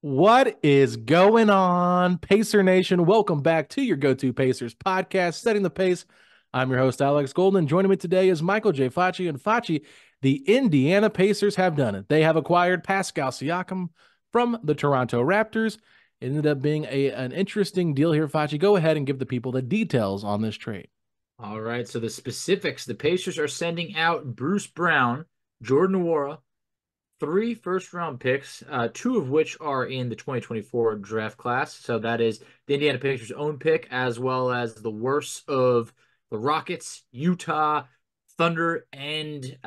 What is going on, Pacer Nation? Welcome back to your go-to Pacers podcast, Setting the Pace. I'm your host, Alex Golden. Joining me today is Michael J. Facci. And Facci, the Indiana Pacers have done it. They have acquired Pascal Siakam from the Toronto Raptors. It ended up being an interesting deal here. Facci, go ahead and give the people the details on this trade. All right, so the specifics, the Pacers are sending out Bruce Brown, Jordan Nwora, three first-round picks, two of which are in the 2024 draft class. So that is the Indiana Pacers' own pick, as well as the worst of the Rockets, Utah, Thunder, and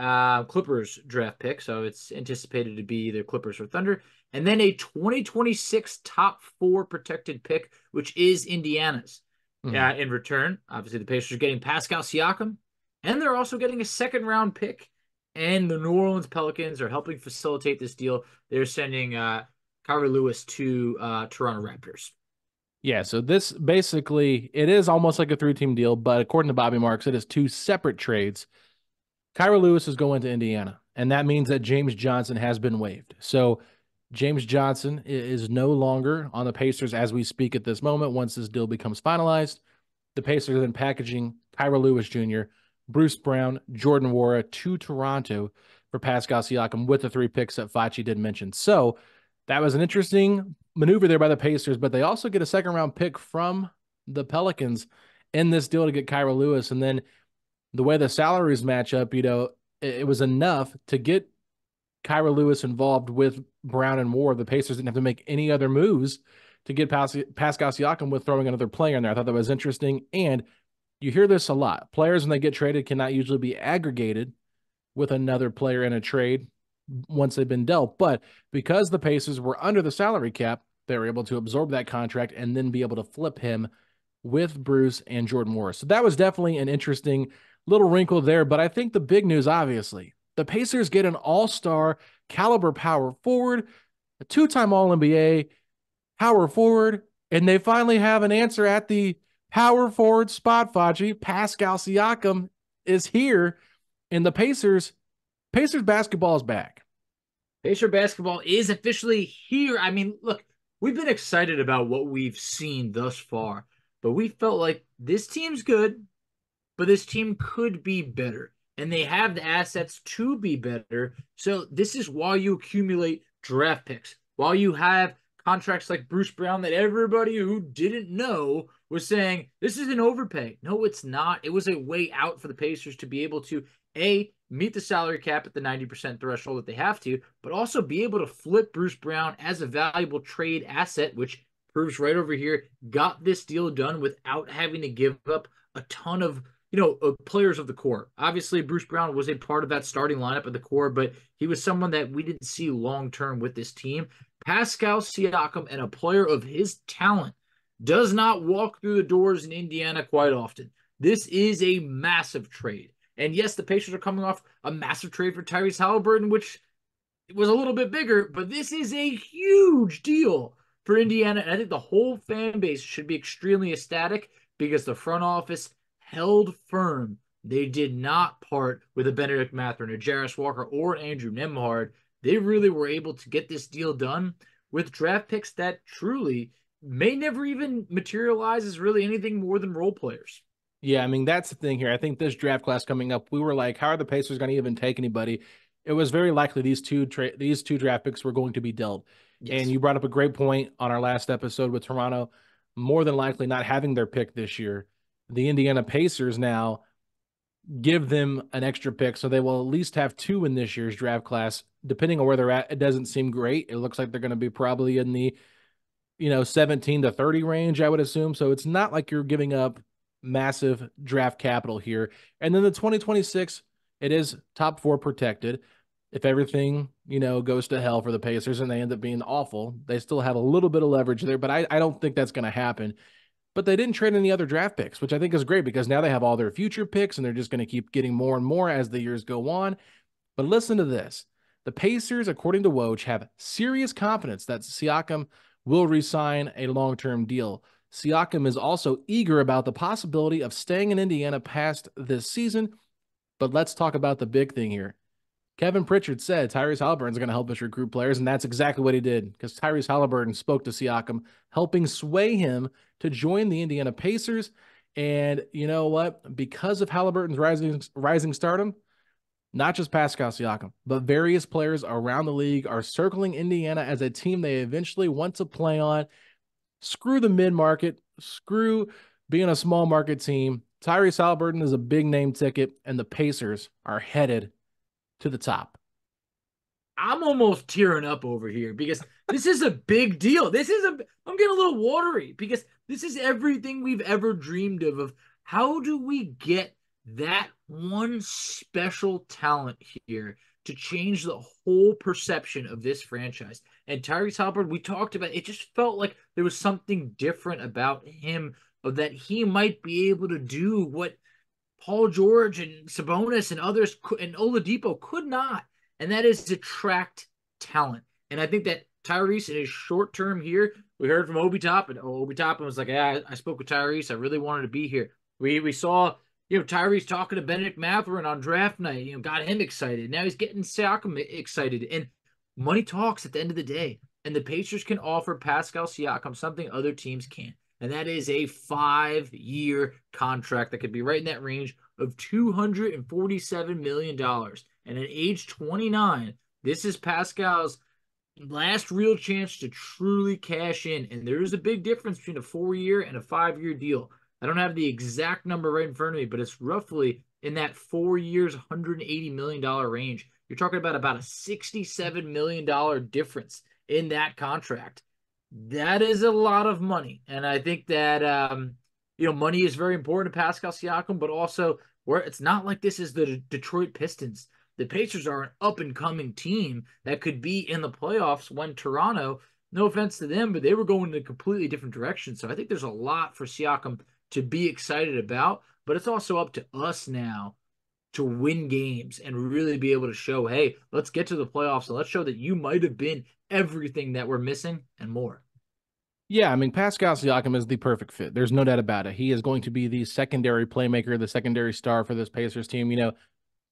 Clippers draft pick. So it's anticipated to be either Clippers or Thunder. And then a 2026 top four protected pick, which is Indiana's. In return, obviously the Pacers are getting Pascal Siakam, and they're also getting a second-round pick. And the New Orleans Pelicans are helping facilitate this deal. They're sending Kyree Lewis to Toronto Raptors. Yeah, so this basically, it is almost like a three-team deal, but according to Bobby Marks, it is two separate trades. Kyree Lewis is going to Indiana, and that means that James Johnson has been waived. So James Johnson is no longer on the Pacers as we speak at this moment. Once this deal becomes finalized, the Pacers are then packaging Kyree Lewis Jr., Bruce Brown, Jordan Nwora to Toronto for Pascal Siakam with the three picks that Facci did mention. So that was an interesting maneuver there by the Pacers, but they also get a second-round pick from the Pelicans in this deal to get Kyree Lewis. And then the way the salaries match up, it was enough to get Kyree Lewis involved with Brown and Moore. The Pacers didn't have to make any other moves to get Pascal Siakam with throwing another player in there. I thought that was interesting. And you hear this a lot. Players, when they get traded, cannot usually be aggregated with another player in a trade once they've been dealt. But because the Pacers were under the salary cap, they were able to absorb that contract and then be able to flip him with Bruce and Jordan Morris. So that was definitely an interesting little wrinkle there. But I think the big news, obviously, the Pacers get an all-star caliber power forward, a two-time All-NBA power forward, and they finally have an answer at the power forward spot, Facci. Pascal Siakam is here, and the Pacers basketball is back. Pacer basketball is officially here. I mean, look, we've been excited about what we've seen thus far, but we felt like this team's good, but this team could be better. And they have the assets to be better. So this is why you accumulate draft picks, while you have contracts like Bruce Brown that everybody who didn't know was saying, this is an overpay. No, it's not. It was a way out for the Pacers to be able to, A, meet the salary cap at the 90% threshold that they have to, but also be able to flip Bruce Brown as a valuable trade asset, which proves right over here, got this deal done without having to give up a ton of players of the core. Obviously, Bruce Brown was a part of that starting lineup of the core, but he was someone that we didn't see long-term with this team. Pascal Siakam, and a player of his talent, does not walk through the doors in Indiana quite often. This is a massive trade. And yes, the Pacers are coming off a massive trade for Tyrese Halliburton, which was a little bit bigger, but this is a huge deal for Indiana. And I think the whole fan base should be extremely ecstatic because the front office held firm. They did not part with a Benedict Mathurin, a Jarris Walker, or an Andrew Nembhard. They really were able to get this deal done with draft picks that truly may never even materialize as really anything more than role players. Yeah, I mean, that's the thing here. I think this draft class coming up, we were like, how are the Pacers going to even take anybody? It was very likely these two draft picks were going to be dealt. And Yes. you brought up a great point on our last episode with Toronto, more than likely not having their pick this year. The Indiana Pacers now give them an extra pick, so they will at least have two in this year's draft class. Depending on where they're at, it doesn't seem great. It looks like they're going to be probably in the 17 to 30 range, I would assume. So it's not like you're giving up massive draft capital here. And then the 2026, it is top four protected. If everything, goes to hell for the Pacers and they end up being awful, they still have a little bit of leverage there, but I don't think that's going to happen. But they didn't trade any other draft picks, which I think is great because now they have all their future picks and they're just going to keep getting more and more as the years go on. But listen to this. The Pacers, according to Woj, have serious confidence that Siakam will re-sign a long-term deal. Siakam is also eager about the possibility of staying in Indiana past this season. But let's talk about the big thing here. Kevin Pritchard said Tyrese Halliburton's going to help us recruit players, and that's exactly what he did because Tyrese Halliburton spoke to Siakam, helping sway him to join the Indiana Pacers. And you know what? Because of Halliburton's rising stardom, not just Pascal Siakam, but various players around the league are circling Indiana as a team they eventually want to play on. Screw the mid-market, screw being a small market team. Tyrese Halliburton is a big name ticket, and the Pacers are headed to the top. I'm almost tearing up over here because this is a big deal. I'm getting a little watery because this is everything we've ever dreamed of how do we get that one special talent here to change the whole perception of this franchise. And Tyrese Halliburton, we talked about it, just felt like there was something different about him, of that he might be able to do what Paul George and Sabonis and others and Oladipo could not, and that is attract talent. And I think that Tyrese in his short term here, we heard from Obi Toppin, and Obi Toppin was like, "Yeah, I spoke with Tyrese. I really wanted to be here." We saw Tyrese talking to Benedict Mathurin on draft night, got him excited. Now he's getting Siakam excited, and money talks at the end of the day. And the Pacers can offer Pascal Siakam something other teams can't. And that is a 5-year contract that could be right in that range of $247 million. And at age 29, this is Pascal's last real chance to truly cash in. And there is a big difference between a 4-year and a 5-year deal. I don't have the exact number right in front of me, but it's roughly in that 4 years, $180 million range. You're talking about a $67 million difference in that contract. That is a lot of money. And I think that, money is very important to Pascal Siakam, but also where it's not like this is the Detroit Pistons. The Pacers are an up-and-coming team that could be in the playoffs when Toronto, no offense to them, but they were going in a completely different direction. So I think there's a lot for Siakam to be excited about, but it's also up to us now to win games and really be able to show, hey, let's get to the playoffs and let's show that you might have been everything that we're missing and more. Yeah, I mean, Pascal Siakam is the perfect fit. There's no doubt about it. He is going to be the secondary playmaker, the secondary star for this Pacers team.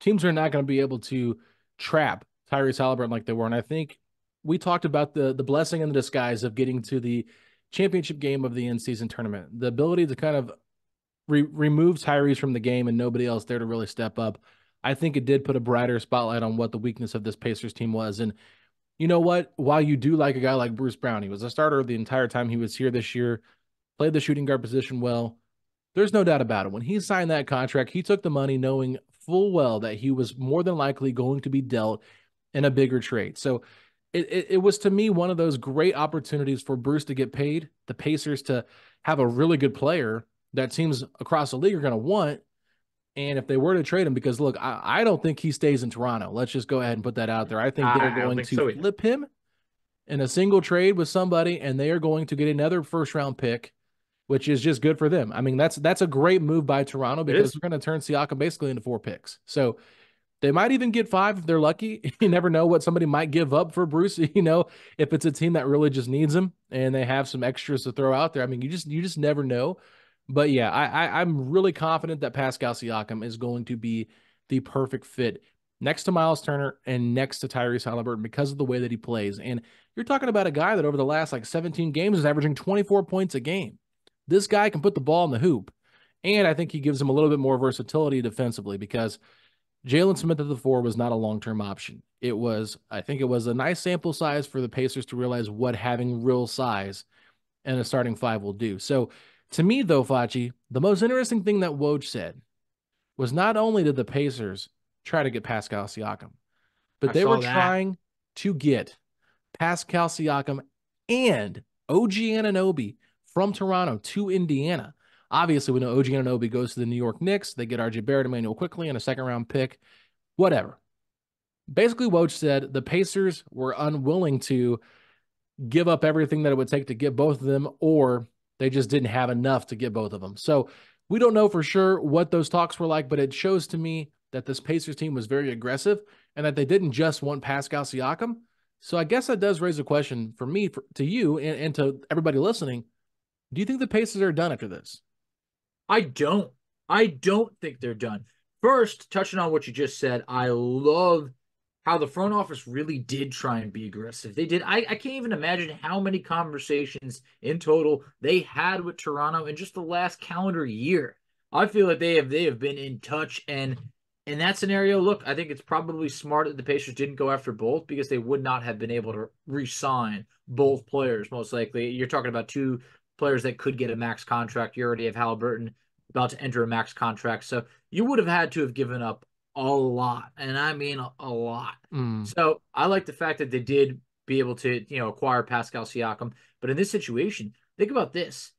Teams are not going to be able to trap Tyrese Halliburton like they were. And I think we talked about the blessing and the disguise of getting to the championship game of the in-season tournament. The ability to kind of remove Tyrese from the game and nobody else there to really step up. I think it did put a brighter spotlight on what the weakness of this Pacers team was. And you know what? While you do like a guy like Bruce Brown, he was a starter the entire time he was here this year, played the shooting guard position well. There's no doubt about it. When he signed that contract, he took the money knowing full well that he was more than likely going to be dealt in a bigger trade. So it was, to me, one of those great opportunities for Bruce to get paid, the Pacers to have a really good player that teams across the league are going to want. And if they were to trade him, because look, I don't think he stays in Toronto. Let's just go ahead and put that out there. I think they're going to flip him in a single trade with somebody, and they are going to get another first-round pick, which is just good for them. I mean, that's a great move by Toronto because they're going to turn Siakam basically into 4 picks. So they might even get 5 if they're lucky. You never know what somebody might give up for Bruce, if it's a team that really just needs him and they have some extras to throw out there. I mean, you just never know. But yeah, I'm really confident that Pascal Siakam is going to be the perfect fit next to Miles Turner and next to Tyrese Halliburton because of the way that he plays. And you're talking about a guy that over the last 17 games is averaging 24 points a game. This guy can put the ball in the hoop. And I think he gives him a little bit more versatility defensively because Jalen Smith at the 4 was not a long-term option. I think it was a nice sample size for the Pacers to realize what having real size and a starting 5 will do. So to me, though, Facci, the most interesting thing that Woj said was not only did the Pacers try to get Pascal Siakam, but they were trying to get Pascal Siakam and OG Anunoby from Toronto to Indiana. Obviously, we know OG Anunoby goes to the New York Knicks. They get RJ Barrett, Emmanuel quickly, and a second-round pick. Whatever. Basically, Woj said the Pacers were unwilling to give up everything that it would take to get both of them, or they just didn't have enough to get both of them. So we don't know for sure what those talks were like, but it shows to me that this Pacers team was very aggressive and that they didn't just want Pascal Siakam. So I guess that does raise a question for me, to you, and to everybody listening. Do you think the Pacers are done after this? I don't think they're done. First, touching on what you just said, I love how the front office really did try and be aggressive. They did. I can't even imagine how many conversations in total they had with Toronto in just the last calendar year. I feel like they have been in touch, and in that scenario, look, I think it's probably smart that the Pacers didn't go after both because they would not have been able to re-sign both players. Most likely, you're talking about two players that could get a max contract. You already have Halliburton about to enter a max contract, so you would have had to have given up a lot, and I mean a lot. Mm. So I like the fact that they did be able to, acquire Pascal Siakam. But in this situation, think about this.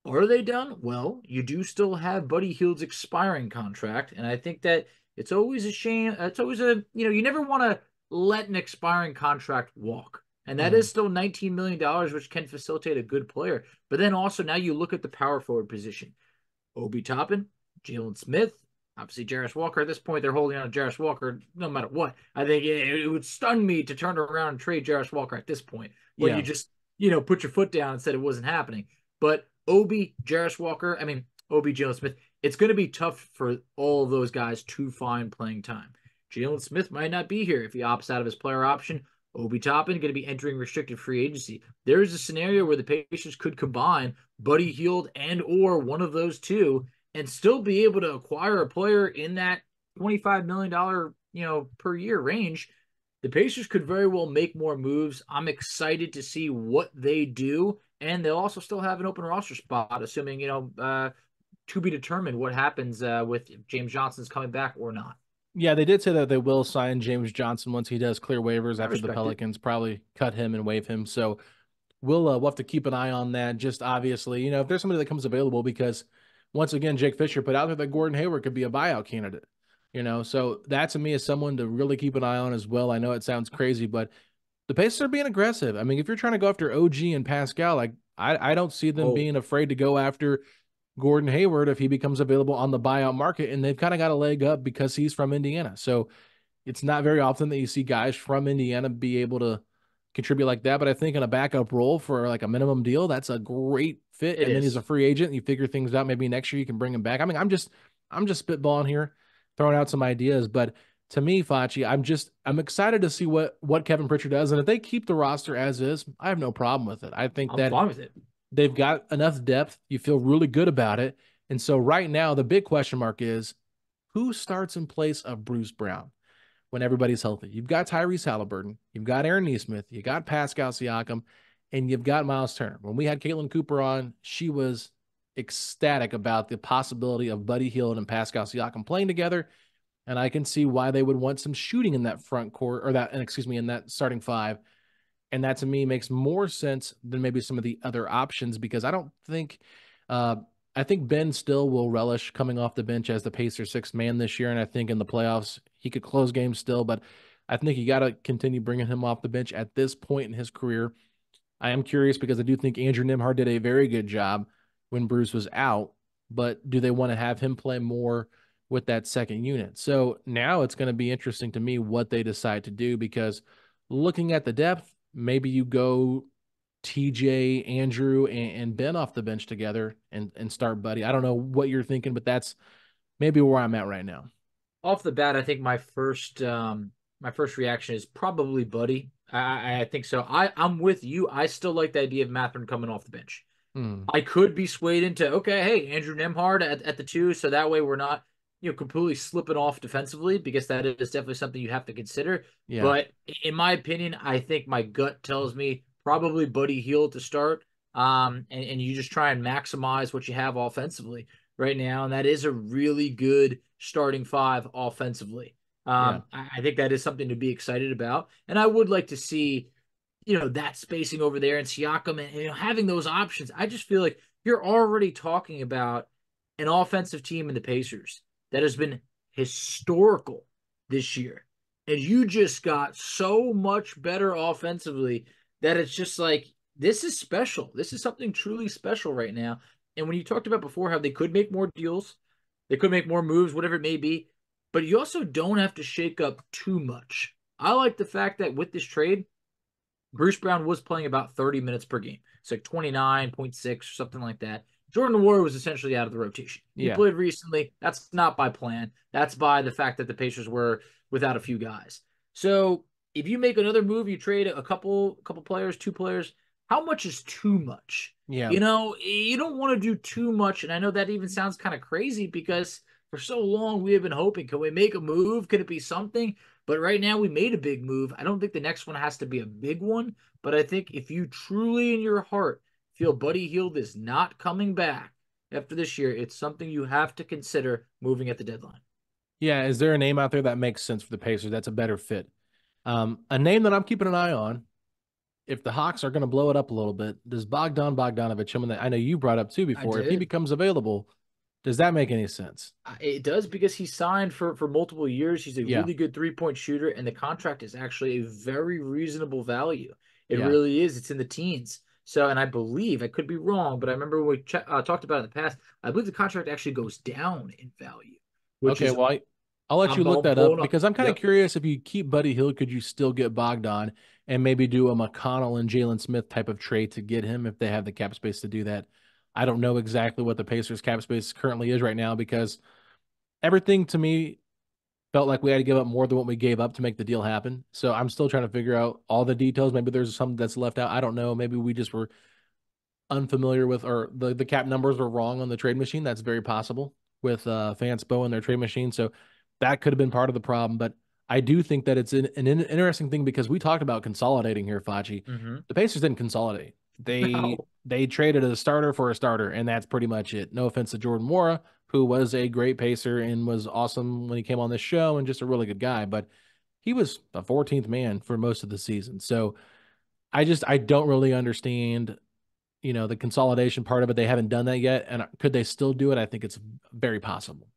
Are they done? Well, you do still have Buddy Hield's expiring contract, and I think that it's always a shame. It's always you never want to let an expiring contract walk. And that Mm. is still $19 million, which can facilitate a good player. But then also now you look at the power forward position. Obi Toppin, Jalen Smith, obviously Jarris Walker. At this point, they're holding on to Jarris Walker no matter what. I think it would stun me to turn around and trade Jarris Walker at this point, where you Yeah. just, put your foot down and said it wasn't happening. But Obi, Jarris Walker, Obi, Jalen Smith, it's going to be tough for all of those guys to find playing time. Jalen Smith might not be here if he opts out of his player option. Obi Toppin going to be entering restricted free agency. There's a scenario where the Pacers could combine Buddy Hield and or one of those two and still be able to acquire a player in that $25 million, per year range. The Pacers could very well make more moves. I'm excited to see what they do, and they'll also still have an open roster spot, assuming, to be determined what happens with if James Johnson's coming back or not. Yeah, they did say that they will sign James Johnson once he does clear waivers I after the respect it. Pelicans probably cut him and waive him. So we'll have to keep an eye on that. Just obviously, if there's somebody that comes available, because once again, Jake Fisher put out there that Gordon Hayward could be a buyout candidate. So that to me is someone to really keep an eye on as well. I know it sounds crazy, but the Pacers are being aggressive. I mean, if you're trying to go after OG and Pascal, like I don't see them Oh, being afraid to go after Gordon Hayward if he becomes available on the buyout market, and they've kind of got a leg up because he's from Indiana. So it's not very often that you see guys from Indiana be able to contribute like that. But I think in a backup role for like a minimum deal, that's a great fit. it And then he's a is. free agent. You figure things out. Maybe next year you can bring him back. I mean, I'm just spitballing here, throwing out some ideas. But to me, Facci, I'm excited to see what Kevin Pritchard does. And if they keep the roster as is, I have no problem with it. I think I'm that fine with it. they've got enough depth. You feel really good about it. And so right now, the big question mark is who starts in place of Bruce Brown when everybody's healthy? You've got Tyrese Halliburton, you've got Aaron Nesmith, you got Pascal Siakam, and you've got Miles Turner. When we had Caitlin Cooper on, she was ecstatic about the possibility of Buddy Hield and Pascal Siakam playing together. And I can see why they would want some shooting in that front court or in that starting five. And that to me makes more sense than maybe some of the other options because I don't think uh, I think Ben still will relish coming off the bench as the Pacers sixth man this year. And I think in the playoffs he could close games still, but I think you got to continue bringing him off the bench at this point in his career. I am curious because I do think Andrew Nimhard did a very good job when Bruce was out, but do they want to have him play more with that second unit? So now it's going to be interesting to me what they decide to do because looking at the depth, maybe you go TJ, Andrew, and Ben off the bench together and start Buddy. I don't know what you're thinking, but that's maybe where I'm at right now. Off the bat, I think my first reaction is probably Buddy. I think so. I'm with you. I still like the idea of Matherin coming off the bench. Hmm. I could be swayed into, okay, hey, Andrew Nemhard at the two, so that way we're not, completely slipping off defensively because that is definitely something you have to consider. Yeah. But in my opinion, I think my gut tells me probably Buddy Hield to start. And you just try and maximize what you have offensively right now, and that is a really good starting five offensively. Yeah. I think that is something to be excited about, and I would like to see that spacing over there and Siakam and having those options. I just feel like you're already talking about an offensive team in the Pacers that has been historical this year. And you just got so much better offensively that it's just like, this is special. This is something truly special right now. And when you talked about before how they could make more deals, they could make more moves, whatever it may be, but you also don't have to shake up too much. I like the fact that with this trade, Bruce Brown was playing about 30 minutes per game. It's like 29.6 or something like that. Jordan Nwora was essentially out of the rotation. He Yeah. played recently. That's not by plan. That's by the fact that the Pacers were without a few guys. So if you make another move, you trade a couple players, two players. How much is too much? Yeah. You know, you don't want to do too much. And I know that even sounds kind of crazy because for so long we have been hoping, can we make a move? Could it be something? But right now we made a big move. I don't think the next one has to be a big one. But I think if you truly in your heart feel Buddy Hield is not coming back after this year, it's something you have to consider moving at the deadline. Yeah. Is there a name out there that makes sense for the Pacers? That's a better fit. A name that I'm keeping an eye on, if the Hawks are going to blow it up a little bit, does Bogdanovich, someone that I know you brought up too I before, if he did. becomes available, does that make any sense? It does because he signed for multiple years. He's a Yeah. really good 3-point shooter, and the contract is actually a very reasonable value. It Yeah. really is. It's in the teens. So, and I believe I could be wrong, but I remember when we talked about it in the past. I believe the contract actually goes down in value, which Okay. is Well, I'll let you look I'm that up pulling up. because I'm kind of Yep. curious if you keep Buddy Hield, could you still get Bogdan and maybe do a McConnell and Jalen Smith type of trade to get him if they have the cap space to do that? I don't know exactly what the Pacers cap space currently is right now because everything to me felt like we had to give up more than what we gave up to make the deal happen. So I'm still trying to figure out all the details. Maybe there's something that's left out. I don't know. Maybe we just were unfamiliar with, or the cap numbers were wrong on the trade machine. That's very possible with Fanspo and their trade machine. So that could have been part of the problem. But I do think that it's an interesting thing because we talked about consolidating here, Facci. Hmm. The Pacers didn't consolidate. They No. they traded a starter for a starter, and that's pretty much it. No offense to Jordan Nwora, who was a great pacer and was awesome when he came on this show and just a really good guy, but he was a 14th man for most of the season. So I don't really understand, the consolidation part of it. They haven't done that yet. And could they still do it? I think it's very possible.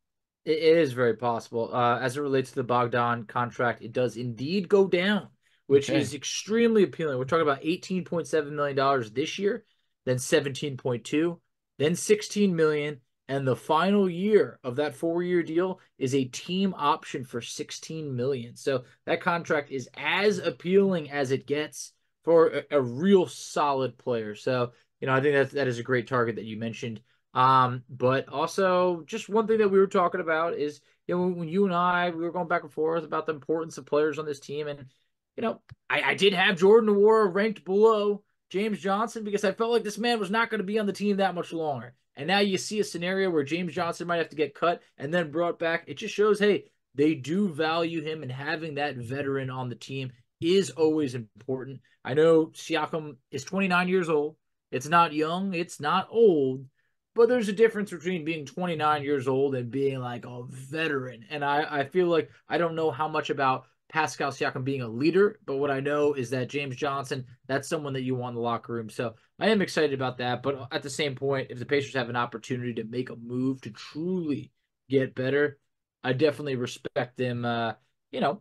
It is very possible. As it relates to the Bogdan contract, it does indeed go down, which Okay. is extremely appealing. We're talking about $18.7 million this year, then 17.2, then 16 million, and the final year of that 4-year deal is a team option for 16 million. So that contract is as appealing as it gets for a real solid player. So, I think that is a great target that you mentioned. But also just one thing that we were talking about is, when you and I we were going back and forth about the importance of players on this team, and I did have Jordan Nwora ranked below James Johnson because I felt like this man was not going to be on the team that much longer. And now you see a scenario where James Johnson might have to get cut and then brought back. It just shows, hey, they do value him, and having that veteran on the team is always important. I know Siakam is 29 years old. It's not young, it's not old, but there's a difference between being 29 years old and being like a veteran. And I feel like I don't know how much about Pascal Siakam being a leader, but what I know is that James Johnson, that's someone that you want in the locker room. So I am excited about that. But at the same point, if the Pacers have an opportunity to make a move to truly get better, I definitely respect them.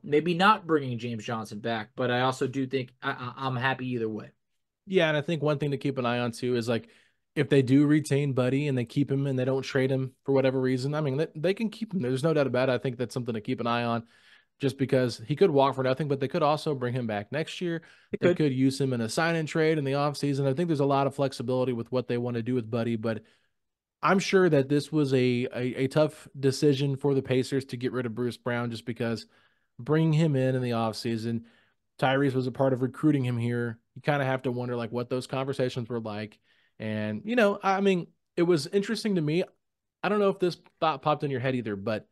Maybe not bringing James Johnson back, but I also do think I'm happy either way. Yeah, and I think one thing to keep an eye on too is like if they do retain Buddy and they keep him and they don't trade him for whatever reason, I mean they can keep him. There's no doubt about it. I think that's something to keep an eye on just because he could walk for nothing, but they could also bring him back next year. It They could. could use him in a sign and trade in the offseason. I think there's a lot of flexibility with what they want to do with Buddy, but I'm sure that this was a tough decision for the Pacers to get rid of Bruce Brown just because bringing him in the offseason, Tyrese was a part of recruiting him here. You kind of have to wonder like what those conversations were like. And, I mean, it was interesting to me. I don't know if this thought popped in your head either, but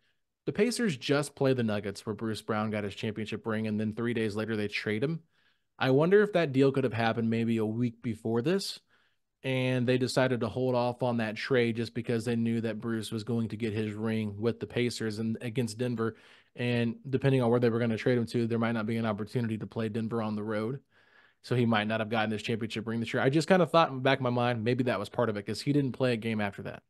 the Pacers just play the Nuggets where Bruce Brown got his championship ring and then 3 days later they trade him. I wonder if that deal could have happened maybe a week before this and they decided to hold off on that trade just because they knew that Bruce was going to get his ring with the Pacers and against Denver. And depending on where they were going to trade him to, there might not be an opportunity to play Denver on the road. So he might not have gotten his championship ring this year. I just kind of thought in the back of my mind, maybe that was part of it because he didn't play a game after that.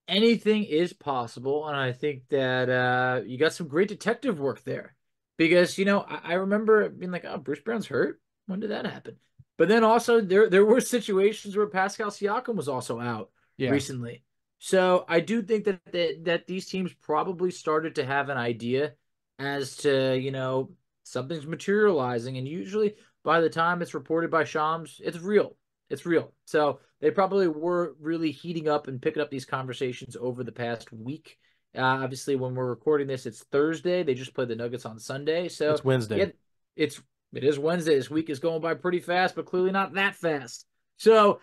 Anything is possible, and I think that you got some great detective work there because I remember being like, "Oh, Bruce Brown's hurt. When did that happen?" But then also there were situations where Pascal Siakam was also out Yeah. recently, so I do think that these teams probably started to have an idea as to something's materializing, and usually by the time it's reported by Shams, it's real. It's real. So they probably were really heating up and picking up these conversations over the past week. Obviously, when we're recording this, it's Thursday. They just played the Nuggets on Sunday. It's So, yeah, Wednesday. it's it is Wednesday. This week is going by pretty fast, but clearly not that fast. So,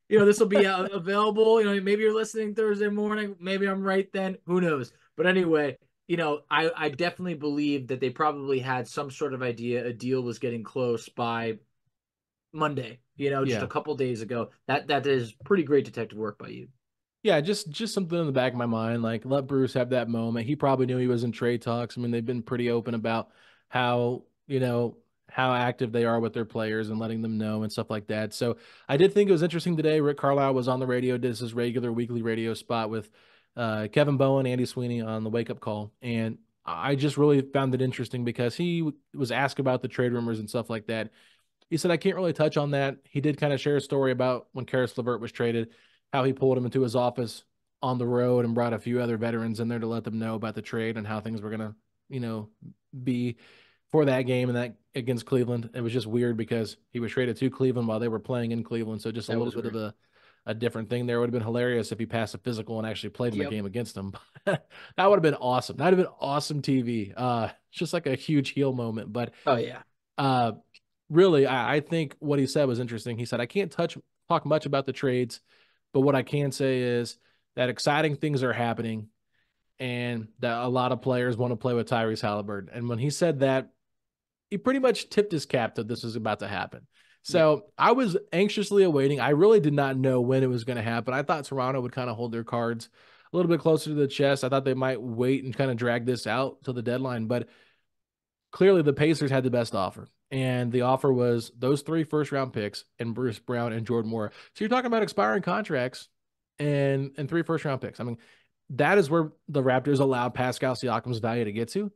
this will be available. Maybe you're listening Thursday morning. Maybe I'm right then. Who knows? But anyway, I definitely believe that they probably had some sort of idea a deal was getting close by Monday, just a Yeah. couple days ago. That is pretty great detective work by you. Yeah, just something in the back of my mind. Like, let Bruce have that moment. He probably knew he was in trade talks. I mean, they've been pretty open about how, how active they are with their players and letting them know and stuff like that. So I did think it was interesting today. Rick Carlisle was on the radio, did his regular weekly radio spot with Kevin Bowen, Andy Sweeney on the wake up call. And I just really found it interesting because he was asked about the trade rumors and stuff like that. He said, I can't really touch on that. He did kind of share a story about when Karis LeVert was traded, how he pulled him into his office on the road and brought a few other veterans in there to let them know about the trade and how things were going to, be for that game and that against Cleveland. It was just weird because he was traded to Cleveland while they were playing in Cleveland. So just a That little was bit of weird. a different thing there. Would have been hilarious if he passed a physical and actually played in the Yep. game against him. That would have been awesome. That'd have been awesome TV. It's just like a huge heel moment. But Oh yeah. uh, really, I think what he said was interesting. He said, I can't talk much about the trades, but what I can say is that exciting things are happening and that a lot of players want to play with Tyrese Halliburton. And when he said that, he pretty much tipped his cap that this was about to happen. Yeah. So I was anxiously awaiting. I really did not know when it was going to happen. I thought Toronto would kind of hold their cards a little bit closer to the chest. I thought they might wait and kind of drag this out till the deadline, but clearly the Pacers had the best offer. And the offer was those 3 first-round picks and Bruce Brown and Jordan Nwora. So you're talking about expiring contracts and 3 first-round picks. I mean, that is where the Raptors allowed Pascal Siakam's value to get to.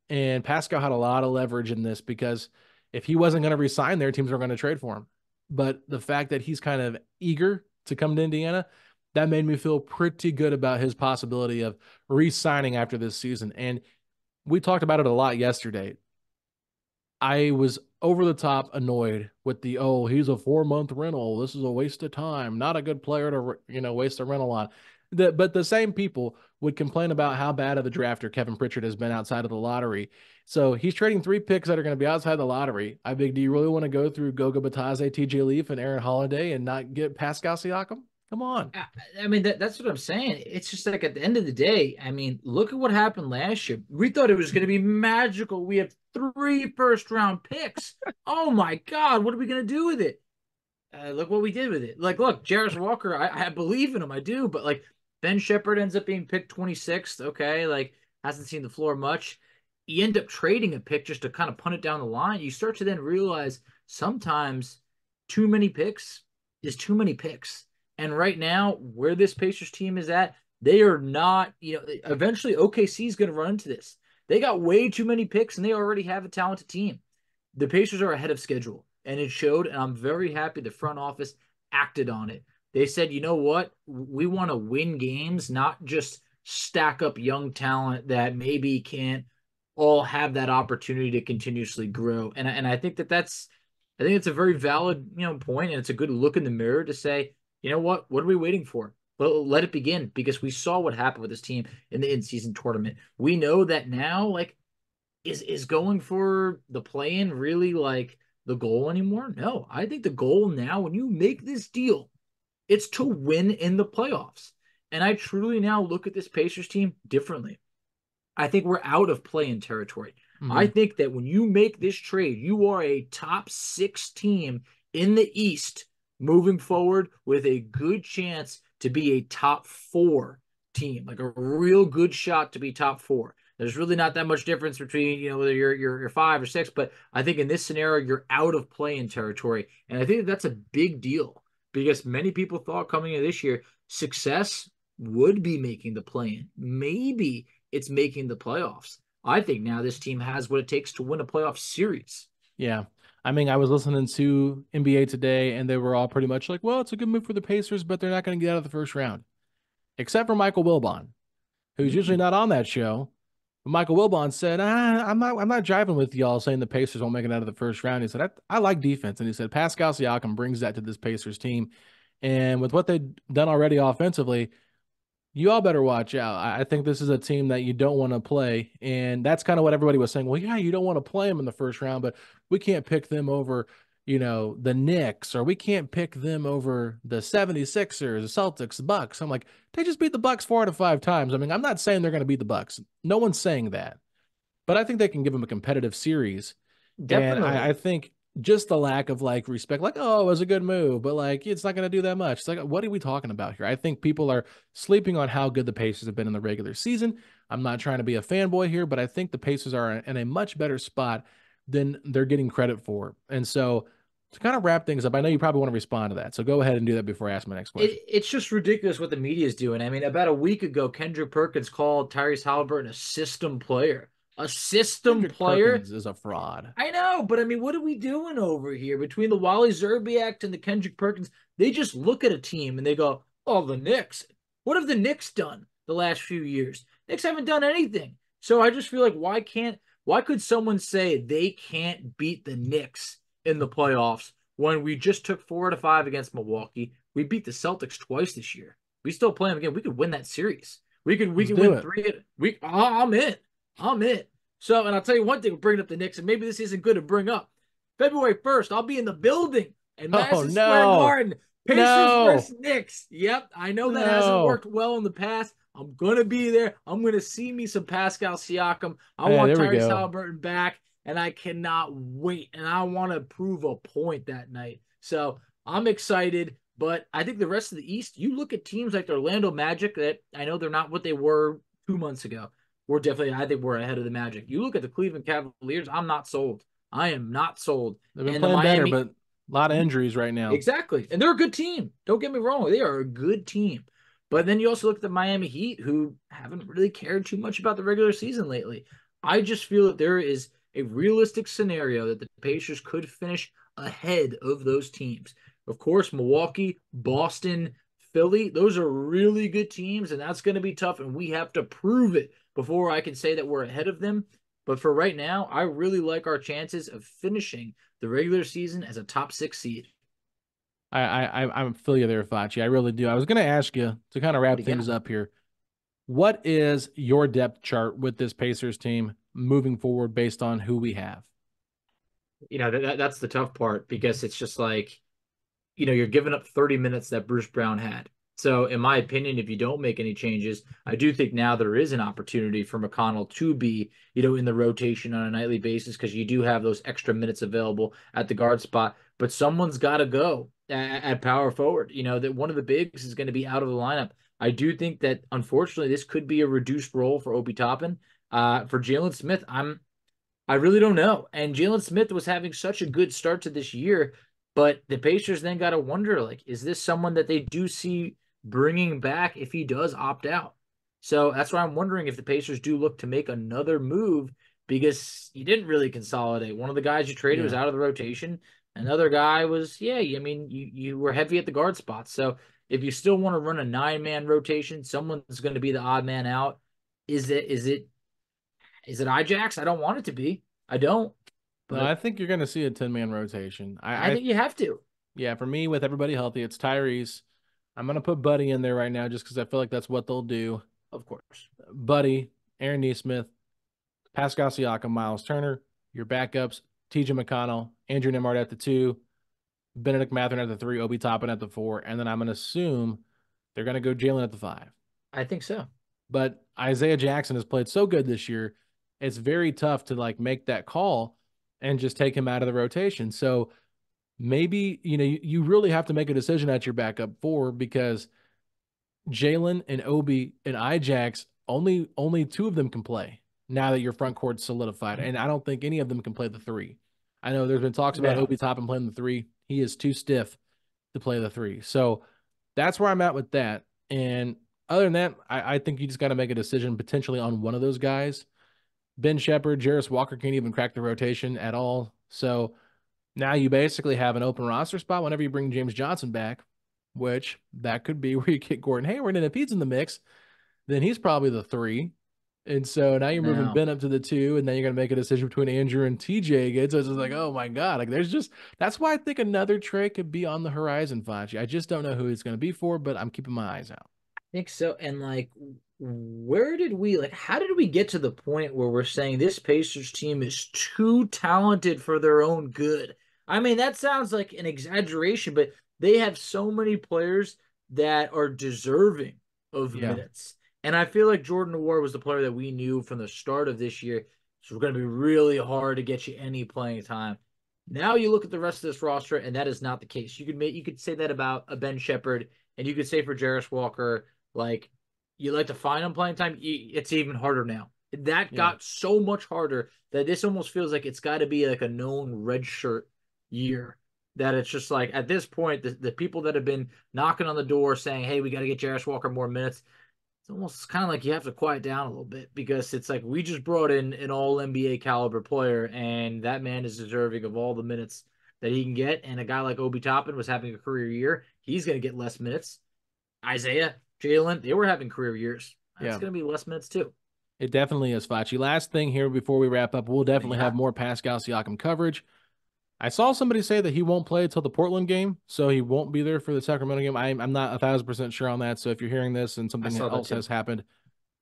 And Pascal had a lot of leverage in this because if he wasn't going to resign there, teams were going to trade for him. But the fact that he's kind of eager to come to Indiana, that made me feel pretty good about his possibility of re-signing after this season. And we talked about it a lot yesterday. I was over the top annoyed with he's a 4 month rental. This is a waste of time. Not a good player to, waste a rental on. But the same people would complain about how bad of a drafter Kevin Pritchard has been outside of the lottery. So he's trading 3 picks that are going to be outside the lottery. I think, do you really want to go through Goga Batase, TJ Leaf, and Aaron Holiday and not get Pascal Siakam? Come on. I mean, that's what I'm saying. It's just like at the end of the day, I mean, look at what happened last year. We thought it was going to be magical. We have 3 first-round picks. Oh my God, what are we going to do with it? Look what we did with it. Like, look, Jarris Walker, I believe in him, I do, but like Ben Shepherd ends up being picked 26th. Okay, like hasn't seen the floor much. You end up trading a pick just to kind of punt it down the line. You start to then realize sometimes too many picks is too many picks. And right now, where this Pacers team is at, they are not, eventually OKC is going to run into this. They got way too many picks and they already have a talented team. The Pacers are ahead of schedule and it showed. And I'm very happy the front office acted on it. They said, you know what? We want to win games, not just stack up young talent that maybe can't all have that opportunity to continuously grow. And I think I think it's a very valid, point, and it's a good look in the mirror to say, you know what are we waiting for? Well, let it begin because we saw what happened with this team in the in-season tournament. We know that now, like, is going for the play-in really like the goal anymore? No, I think the goal now, when you make this deal, it's to win in the playoffs. And I truly now look at this Pacers team differently. I think we're out of play-in territory. I Mm-hmm. think that when you make this trade, you are a top 6 team in the East moving forward with a good chance to be a top 4 team, like a real good shot to be top 4. There's really not that much difference between whether you're 5 or 6, but I think in this scenario you're out of play-in territory, and I think that's a big deal because many people thought coming into this year success would be making the play-in, maybe it's making the playoffs. I think now this team has what it takes to win a playoff series. Yeah. I mean, I was listening to NBA Today, and they were all pretty much like, well, it's a good move for the Pacers, but they're not going to get out of the first round, except for Michael Wilbon, who's usually Mm. not on that show. But Michael Wilbon said, I'm not driving with y'all saying the Pacers won't make it out of the first round. He said, I like defense. And he said, Pascal Siakam brings that to this Pacers team. And with what they've done already offensively, You all better watch out. I think this is a team that you don't want to play. And that's kind of what everybody was saying. Well, yeah, you don't want to play them in the first round, but we can't pick them over, the Knicks, or we can't pick them over the 76ers, the Celtics, the Bucks. I'm like, they just beat the Bucks 4 out of 5 times. I mean, I'm not saying they're going to beat the Bucks. No one's saying that. But I think they can give them a competitive series. And I Definitely. think just the lack of like respect, like, oh, it was a good move, but like it's not going to do that much. It's like, what are we talking about here? I think people are sleeping on how good the Pacers have been in the regular season. I'm not trying to be a fanboy here, but I think the Pacers are in a much better spot than they're getting credit for. And so to kind of wrap things up, I know you probably want to respond to that. So go ahead and do that before I ask my next question. It's just ridiculous what the media is doing. I mean, about a week ago, Kendrick Perkins called Tyrese Halliburton a system player. A system Kendrick player? Perkins is a fraud. I know, but I mean, what are we doing over here between the Wally Zerbiak and the Kendrick Perkins? They just look at a team and they go, "Oh, the Knicks. What have the Knicks done the last few years? Knicks haven't done anything." So I just feel like why could someone say they can't beat the Knicks in the playoffs when we just took 4 out of 5 against Milwaukee? We beat the Celtics twice this year. We still play them again. We could win that series. We Let's could do win it. three. I'm in. I'm in. So, and I'll tell you one thing, bringing up the Knicks, and maybe this isn't good to bring up. February 1st, I'll be in the building in Oh Madison Square no. Garden. Pacers No. versus Knicks. Yep, I know that hasn't No. worked well in the past. I'm gonna be there. I'm gonna see me some Pascal Siakam. I Hey, want there we Tyrese go. Halliburton back, and I cannot wait. And I want to prove a point that night. So I'm excited. But I think the rest of the East, you look at teams like the Orlando Magic that I know they're not what they were 2 months ago. I think we're ahead of the Magic. You look at the Cleveland Cavaliers, I'm not sold. I am not sold. They've been And the playing better, Miami, but a lot of injuries right now. exactly. And they're a good team. Don't get me wrong. They are a good team. But then you also look at the Miami Heat, who haven't really cared too much about the regular season lately. I just feel that there is a realistic scenario that the Pacers could finish ahead of those teams. Of course, Milwaukee, Boston, Philly, those are really good teams, and that's going to be tough. And we have to prove it before I can say that we're ahead of them. But for right now, I really like our chances of finishing the regular season as a top 6 seed. I feel you there, Facci. I really do. I was going to ask you to kind of What wrap do you got? things up here. What is your depth chart with this Pacers team moving forward based on who we have? That's the tough part because it's just like, you're giving up 30 minutes that Bruce Brown had. So, in my opinion, if you don't make any changes, I do think now there is an opportunity for McConnell to be, in the rotation on a nightly basis because you do have those extra minutes available at the guard spot. But someone's got to go at power forward. That one of the bigs is going to be out of the lineup. I do think that unfortunately this could be a reduced role for Obi Toppin. For Jalen Smith, I really don't know. And Jalen Smith was having such a good start to this year, but the Pacers then got to wonder, like, is this someone that they do see bringing back if he does opt out? So that's why I'm wondering if the Pacers do look to make another move because you didn't really consolidate. One of the guys you traded was Yeah. out of the rotation. Another guy was, yeah, I mean, you were heavy at the guard spot. So if you still want to run a 9-man rotation, someone's going to be the odd man out. Is it Ijax? I don't want it to be. I don't. No, I But think you're going to see a 10-man rotation. I think you have to. Yeah, for me, with everybody healthy, it's Tyrese. I'm going to put Buddy in there right now just because I feel like that's what they'll do. Of course. Buddy, Aaron Neesmith, Pascal Siakam, Miles Turner, your backups, TJ McConnell, Andrew Nembhard at the 2, Benedict Mathurin at the 3, Obi Toppin at the 4, and then I'm going to assume they're going to go Jalen at the 5. I think so. But Isaiah Jackson has played so good this year, it's very tough to like make that call and just take him out of the rotation. So maybe, you really have to make a decision at your backup 4 because Jalen and Obi and Ijax, only 2 of them can play now that your front court's solidified. And I don't think any of them can play the 3. I know there's been talks about No. Obi Toppin playing the 3. He is too stiff to play the 3. So that's where I'm at with that. And other than that, I think you just got to make a decision potentially on one of those guys. Ben Shepherd, Jarris Walker can't even crack the rotation at all. So now you basically have an open roster spot whenever you bring James Johnson back, which that could be where you get Gordon Hayward. And if he's in the mix, then he's probably the 3. And so now you're moving No. Ben up to the 2, and then you're going to make a decision between Andrew and TJ again. So it's just like, oh my God. Like that's why I think another trade could be on the horizon, Facci. I just don't know who he's going to be for, but I'm keeping my eyes out. think so. And like, where did we like? How did we get to the point where we're saying this Pacers team is too talented for their own good? I mean, that sounds like an exaggeration, but they have so many players that are deserving of Yeah, minutes. And I feel like Jordan Nwora was the player that we knew from the start of this year. So we're going to be really hard to get you any playing time. Now you look at the rest of this roster, and that is not the case. You could say that about a Ben Shepherd, and you could say for Jarris Walker, like you like to find him playing time. It's even harder now. That yeah, got so much harder that this almost feels like it's got to be like a known red shirt year. That it's just like at this point, the people that have been knocking on the door saying, "Hey, we got to get Jarris Walker more minutes." It's almost kind of like you have to quiet down a little bit because it's like we just brought in an all NBA caliber player, and that man is deserving of all the minutes that he can get. And a guy like Obi Toppin was having a career year. He's going to get less minutes. Isaiah, Jalen, they were having career years. That's yeah. going to be less minutes too. It definitely is, Facci. Last thing here before we wrap up, we'll definitely have more Pascal Siakam coverage. I saw somebody say that he won't play until the Portland game, so he won't be there for the Sacramento game. I'm not 1,000% sure on that. So if you're hearing this and something else has happened,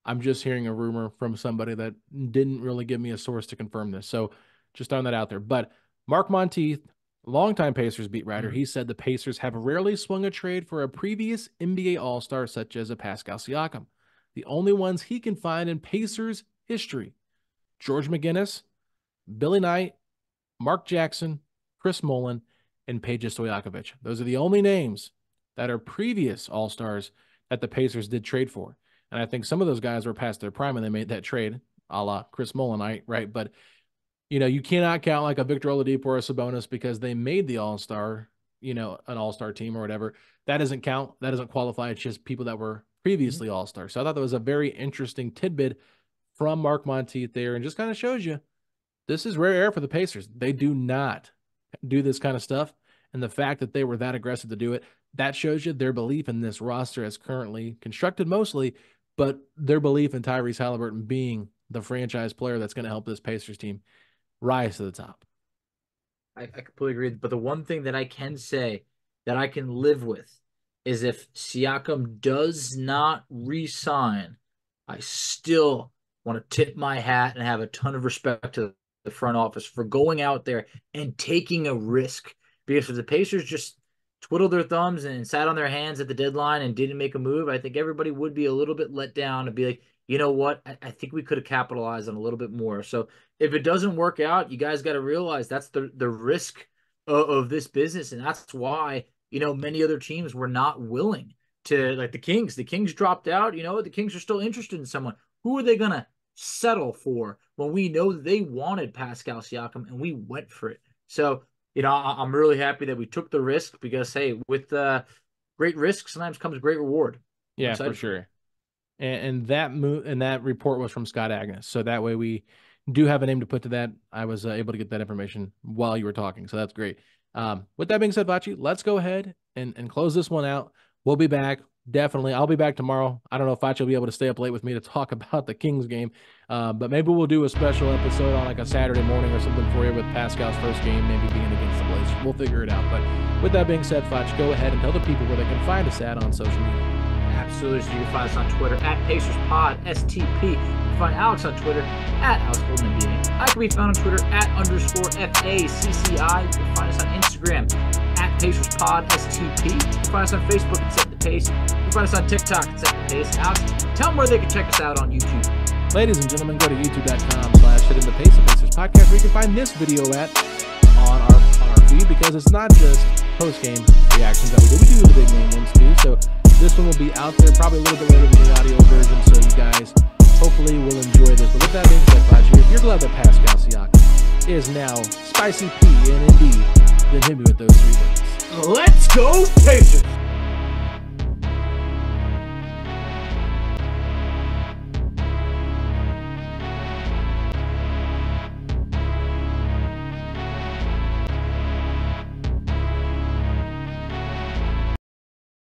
I'm just hearing a rumor from somebody that didn't really give me a source to confirm this. So just throwing that out there. But Mark Monteith, longtime Pacers beat writer, he said the Pacers have rarely swung a trade for a previous NBA All-Star such as a Pascal Siakam. The only ones he can find in Pacers history: George McGinnis, Billy Knight, Mark Jackson, Chris Mullin, and Peja Stojakovic. Those are the only names that are previous All-Stars that the Pacers did trade for. And I think some of those guys were past their prime when they made that trade, a la Chris Mullin, right? But, you cannot count like a Victor Oladipo or a Sabonis because they made the All-Star, an All-Star team or whatever. That doesn't count. That doesn't qualify. It's just people that were previously All-Stars. So I thought that was a very interesting tidbit from Mark Monteith there, and just kind of shows you this is rare air for the Pacers. They do not do this kind of stuff. And the fact that they were that aggressive to do it, that shows you their belief in this roster as currently constructed mostly, but their belief in Tyrese Halliburton being the franchise player that's going to help this Pacers team rise to the top. I completely agree. But the one thing that I can say that I can live with is if Siakam does not re-sign, I still want to tip my hat and have a ton of respect to the front office for going out there and taking a risk. Because if the Pacers just twiddled their thumbs and sat on their hands at the deadline and didn't make a move, I think everybody would be a little bit let down and be like, you know what? I think we could have capitalized on a little bit more. So if it doesn't work out, you guys got to realize that's the risk of this business. And that's why, many other teams were not willing to, like the Kings. The Kings dropped out. The Kings are still interested in someone. Who are they going to settle for when we know they wanted Pascal Siakam and we went for it? So, I'm really happy that we took the risk because, hey, with great risk sometimes comes great reward. Yeah, for sure. And that report was from Scott Agnes. So that way we do have a name to put to that. I was able to get that information while you were talking. So that's great. With that being said, Facci, let's go ahead and close this one out. We'll be back. Definitely. I'll be back tomorrow. I don't know if Facci will be able to stay up late with me to talk about the Kings game. But maybe we'll do a special episode on like a Saturday morning or something for you with Pascal's first game, maybe being against the Blazers. We'll figure it out. But with that being said, Facci, go ahead and tell the people where they can find us at on social media. Absolutely. So you can find us on Twitter at PacersPod, STP. You can find Alex on Twitter at AlexGoldenNBA. I can be found on Twitter at _FACCI. You can find us on Instagram at PacersPod, STP. You can find us on Facebook at Set the Pace. You can find us on TikTok at Set the Pace. Alex, tell them where they can check us out on YouTube. Ladies and gentlemen, go to youtube.com/HittingThePace, the Pacers podcast, where you can find this video at on our feed, because it's not just post-game reactions that we do. We do the big name ones too. So this one will be out there probably a little bit later than the audio version, so you guys hopefully will enjoy this. But with that being said, Facci, if you're glad that Pascal Siakam is now Spicy P and indeed, then hit me with those 3 words. Let's go, Pacers!